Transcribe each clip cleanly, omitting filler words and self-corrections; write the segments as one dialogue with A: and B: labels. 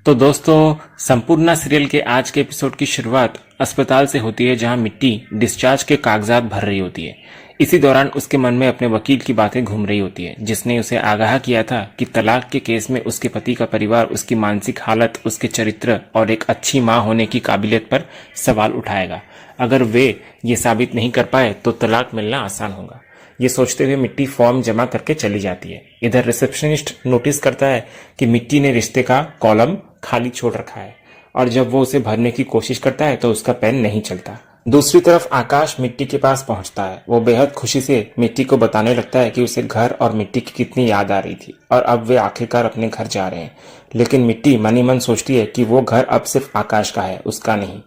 A: तो दोस्तों, संपूर्णा सीरियल के आज के एपिसोड की शुरुआत अस्पताल से होती है, जहां मिट्टी डिस्चार्ज के कागजात भर रही होती है। इसी दौरान उसके मन में अपने वकील की बातें घूम रही होती है, जिसने उसे आगाह किया था कि तलाक के केस में उसके पति का परिवार उसकी मानसिक हालत, उसके चरित्र और एक अच्छी मां होने की काबिलियत पर सवाल उठाएगा। अगर वे ये साबित नहीं कर पाए तो तलाक मिलना आसान होगा। ये सोचते हुए मिट्टी फॉर्म जमा करके चली जाती है। इधर रिसेप्शनिस्ट नोटिस करता है कि मिट्टी ने रिश्ते का कॉलम खाली छोड़ रखा है, और जब वो उसे भरने की कोशिश करता है तो उसका पेन नहीं चलता। दूसरी तरफ आकाश मिट्टी के पास पहुंचता है। वो बेहद खुशी से मिट्टी को बताने लगता है कि उसे घर और मिट्टी की कितनी याद आ रही थी, और अब वे आखिरकार अपने घर जा रहे हैं। लेकिन मिट्टी मन ही मन सोचती है कि वो घर अब सिर्फ आकाश का है, उसका नहीं।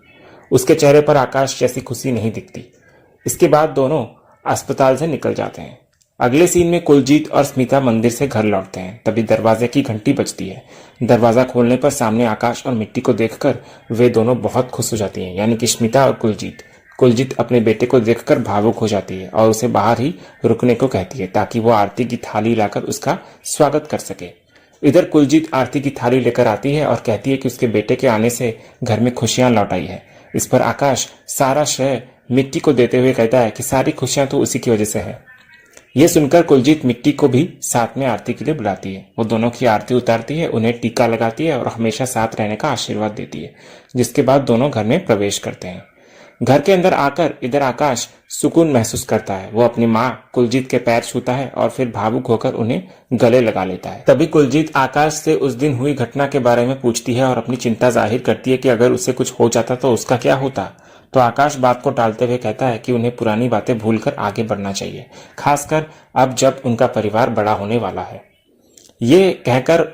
A: उसके चेहरे पर आकाश जैसी खुशी नहीं दिखती। इसके बाद दोनों अस्पताल से निकल जाते हैं। अगले सीन में कुलजीत और स्मिता मंदिर से घर लौटते हैं। तभी दरवाजे की घंटी बजती है। दरवाजा खोलने पर सामने आकाश और मिट्टी को देखकर वे दोनों बहुत खुश हो जाती हैं, यानी कि स्मिता और कुलजीत। कुलजीत अपने बेटे को देखकर भावुक हो जाती है और उसे बाहर ही रुकने को कहती है, ताकि वो आरती की थाली लाकर उसका स्वागत कर सके। इधर कुलजीत आरती की थाली लेकर आती है और कहती है कि उसके बेटे के आने से घर में खुशियां लौट आई है। इस पर आकाश सारा श्रेय मिट्टी को देते हुए कहता है कि सारी खुशियां तो उसी की वजह से है। यह सुनकर कुलजीत मिट्टी को भी साथ में आरती के लिए बुलाती है। वो दोनों की आरती उतारती है, उन्हें टीका लगाती है और हमेशा साथ रहने का आशीर्वाद देती है, जिसके बाद दोनों घर में प्रवेश करते हैं। घर के अंदर आकर इधर आकाश सुकून महसूस करता है। वो अपनी माँ कुलजीत के पैर छूता है और फिर भावुक होकर उन्हें गले लगा लेता है। तभी कुलजीत आकाश से उस दिन हुई घटना के बारे में पूछती है और अपनी चिंता जाहिर करती है कि अगर उसे कुछ हो जाता तो उसका क्या होता। तो आकाश बात को टालते हुए कहता है कि उन्हें पुरानी बातें भूलकर आगे बढ़ना चाहिए, खासकर अब जब उनका परिवार बड़ा होने वाला है। ये कहकर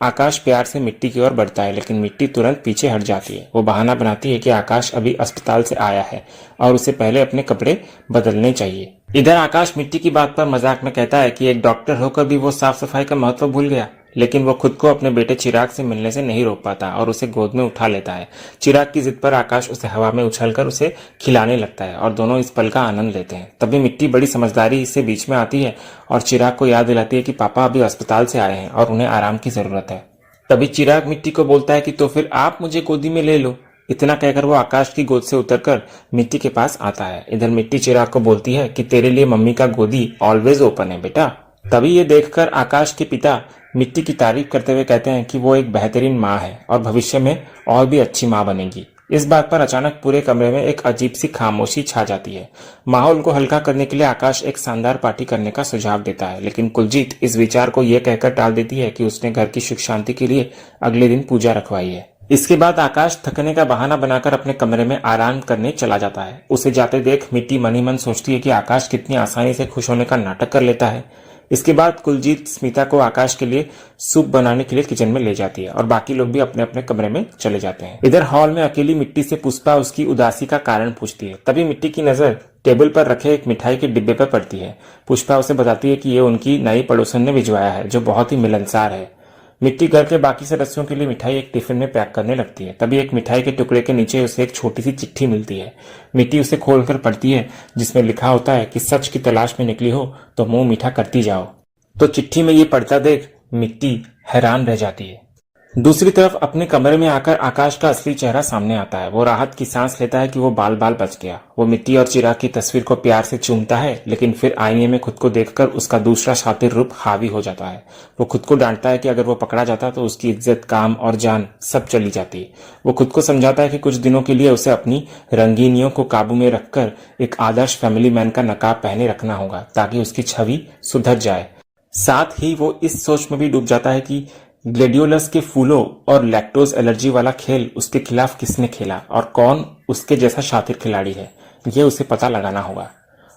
A: आकाश प्यार से मिट्टी की ओर बढ़ता है, लेकिन मिट्टी तुरंत पीछे हट जाती है। वो बहाना बनाती है कि आकाश अभी अस्पताल से आया है और उसे पहले अपने कपड़े बदलने चाहिए। इधर आकाश मिट्टी की बात पर मजाक में कहता है कि एक डॉक्टर होकर भी वो साफ सफाई का महत्व भूल गया, लेकिन वो खुद को अपने बेटे चिराग से मिलने से नहीं रोक पाता और उसे गोद में उठा लेता है। चिराग की जिद पर आकाश उसे हवा में उछलकर उसे खिलाने लगता है और दोनों इस पल का आनंद लेते हैं। तभी मिट्टी बड़ी समझदारी से बीच में आती है और चिराग को याद दिलाती है कि पापा अभी अस्पताल से आए हैं और उन्हें आराम की जरूरत है। तभी चिराग मिट्टी को बोलता है कि तो फिर आप मुझे गोदी में ले लो। इतना कहकर वो आकाश की गोद से उतरकर मिट्टी के पास आता है। इधर मिट्टी चिराग को बोलती है कि तेरे लिए मम्मी का गोदी ऑलवेज ओपन है बेटा। तभी ये देखकर आकाश के पिता मिट्टी की तारीफ करते हुए कहते हैं कि वो एक बेहतरीन माँ है और भविष्य में और भी अच्छी माँ बनेगी। इस बात पर अचानक पूरे कमरे में एक अजीब सी खामोशी छा जाती है। माहौल को हल्का करने के लिए आकाश एक शानदार पार्टी करने का सुझाव देता है, लेकिन कुलजीत इस विचार को यह कहकर टाल देती है कि उसने घर की सुख शांति के लिए अगले दिन पूजा रखवाई है। इसके बाद आकाश थकने का बहाना बनाकर अपने कमरे में आराम करने चला जाता है। उसे जाते देख मिट्टी मन ही मन सोचती है कि आकाश कितनी आसानी से खुश होने का नाटक कर लेता है। इसके बाद कुलजीत स्मिता को आकाश के लिए सूप बनाने के लिए किचन में ले जाती है और बाकी लोग भी अपने अपने कमरे में चले जाते हैं। इधर हॉल में अकेली मिट्टी से पुष्पा उसकी उदासी का कारण पूछती है। तभी मिट्टी की नजर टेबल पर रखे एक मिठाई के डिब्बे पर पड़ती है। पुष्पा उसे बताती है कि ये उनकी नई पड़ोसन ने भिजवाया है, जो बहुत ही मिलनसार है। मिट्टी घर के बाकी सदस्यों के लिए मिठाई एक टिफिन में पैक करने लगती है। तभी एक मिठाई के टुकड़े के नीचे उसे एक छोटी सी चिट्ठी मिलती है। मिट्टी उसे खोलकर पढ़ती है, जिसमें लिखा होता है कि सच की तलाश में निकली हो तो मुंह मीठा करती जाओ। तो चिट्ठी में ये पढ़ता देख मिट्टी हैरान रह जाती है। दूसरी तरफ अपने कमरे में आकर आकाश का असली चेहरा सामने आता है। वो राहत की सांस लेता है कि वो बाल बाल बच गया। वो मिट्टी और चिराग की तस्वीर को प्यार से चूमता है, लेकिन फिर आईने में खुद को देखकर उसका दूसरा शातिर रूप हावी हो जाता है। वो खुद को डांटता है कि अगर वो पकड़ा जाता तो उसकी इज्जत, काम और जान सब चली जाती। वो खुद को समझाता है कि कुछ दिनों के लिए उसे अपनी रंगीनियों को काबू में रखकर एक आदर्श फैमिली मैन का नकाब पहने रखना होगा, ताकि उसकी छवि सुधर जाए। साथ ही वो इस सोच में भी डूब जाता है कि ग्लेडियोलस के फूलों और लैक्टोज एलर्जी वाला खेल उसके खिलाफ किसने खेला और कौन उसके जैसा शातिर खिलाड़ी है, यह उसे पता लगाना होगा।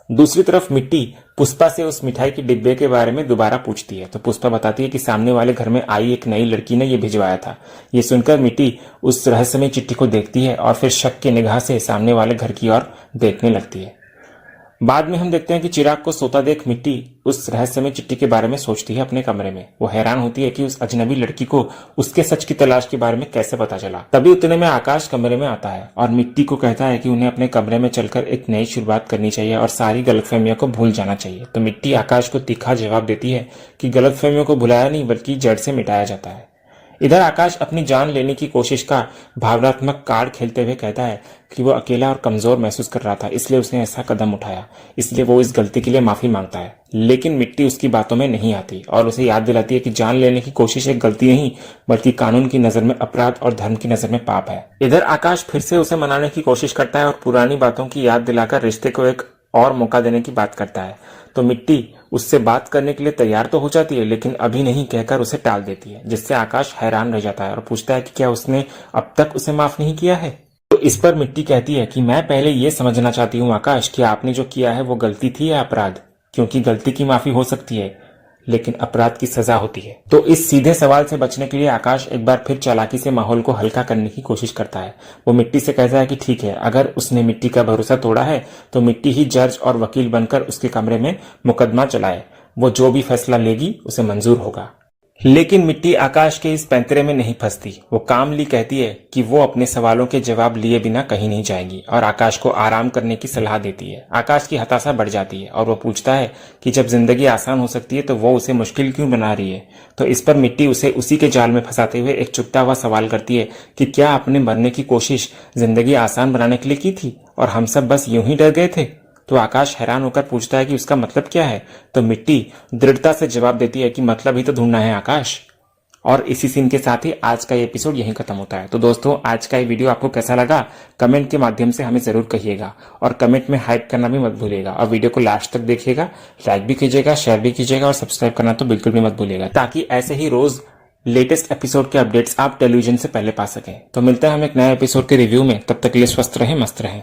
A: दूसरी तरफ मिट्टी पुष्पा से उस मिठाई के डिब्बे के बारे में दोबारा पूछती है, तो पुष्पा बताती है कि सामने वाले घर में आई एक नई लड़की ने यह भिजवाया था। ये सुनकर मिट्टी उस रहस्यमय चिट्ठी को देखती है और फिर शक की निगाह से सामने वाले घर की ओर देखने लगती है। बाद में हम देखते हैं कि चिराग को सोता देख मिट्टी उस रहस्यमय चिट्ठी के बारे में सोचती है अपने कमरे में। वो हैरान होती है कि उस अजनबी लड़की को उसके सच की तलाश के बारे में कैसे पता चला। तभी उतने में आकाश कमरे में आता है और मिट्टी को कहता है कि उन्हें अपने कमरे में चलकर एक नई शुरुआत करनी चाहिए और सारी गलतफहमियों को भूल जाना चाहिए। तो मिट्टी आकाश को तीखा जवाब देती है कि गलतफहमियों को भुलाया नहीं बल्कि जड़ से मिटाया जाता है। इधर आकाश अपनी जान लेने की कोशिश का भावनात्मक कार्ड खेलते हुए कहता है कि वो अकेला और कमजोर महसूस कर रहा था, इसलिए उसने ऐसा कदम उठाया। इसलिए वो इस गलती के लिए माफी मांगता है। लेकिन मिट्टी उसकी बातों में नहीं आती और उसे याद दिलाती है कि जान लेने की कोशिश एक गलती नहीं बल्कि कानून की नजर में अपराध और धर्म की नजर में पाप है। इधर आकाश फिर से उसे मनाने की कोशिश करता है और पुरानी बातों की याद दिलाकर रिश्ते को एक और मौका देने की बात करता है। तो मिट्टी उससे बात करने के लिए तैयार तो हो जाती है, लेकिन अभी नहीं कहकर उसे टाल देती है, जिससे आकाश हैरान रह जाता है और पूछता है कि क्या उसने अब तक उसे माफ नहीं किया है। तो इस पर मिट्टी कहती है कि मैं पहले ये समझना चाहती हूँ आकाश कि आपने जो किया है वो गलती थी या अपराध, क्योंकि गलती की माफी हो सकती है लेकिन अपराध की सजा होती है। तो इस सीधे सवाल से बचने के लिए आकाश एक बार फिर चालाकी से माहौल को हल्का करने की कोशिश करता है। वो मिट्टी से कहता है कि ठीक है, अगर उसने मिट्टी का भरोसा तोड़ा है तो मिट्टी ही जज और वकील बनकर उसके कमरे में मुकदमा चलाए। वो जो भी फैसला लेगी उसे मंजूर होगा। लेकिन मिट्टी आकाश के इस पैंतरे में नहीं फंसती। वो कामली कहती है कि वो अपने सवालों के जवाब लिए बिना कहीं नहीं जाएगी और आकाश को आराम करने की सलाह देती है। आकाश की हताशा बढ़ जाती है और वो पूछता है कि जब जिंदगी आसान हो सकती है तो वो उसे मुश्किल क्यों बना रही है। तो इस पर मिट्टी उसे उसी के जाल में फंसाते हुए एक चुभता हुआ सवाल करती है कि क्या आपने मरने की कोशिश जिंदगी आसान बनाने के लिए की थी और हम सब बस यूं ही डर गए थे। तो आकाश हैरान होकर पूछता है कि उसका मतलब क्या है। तो मिट्टी दृढ़ता से जवाब देती है कि मतलब ही तो ढूंढना है आकाश। और इसी सीन के साथ ही आज का ये एपिसोड यहीं खत्म होता है। तो दोस्तों, आज का ये वीडियो आपको कैसा लगा कमेंट के माध्यम से हमें जरूर कहिएगा और कमेंट में हाइप करना भी मत भूलिएगा और वीडियो को लास्ट तक देखिएगा, लाइक भी कीजिएगा, शेयर भी कीजिएगा और सब्सक्राइब करना तो बिल्कुल भी मत भूलिएगा, ताकि ऐसे ही रोज लेटेस्ट एपिसोड के अपडेट्स आप टेलीविजन से पहले पा सकें। तो मिलते हैं हम एक नए एपिसोड के रिव्यू में, तब तक के लिए स्वस्थ रहें, मस्त रहें।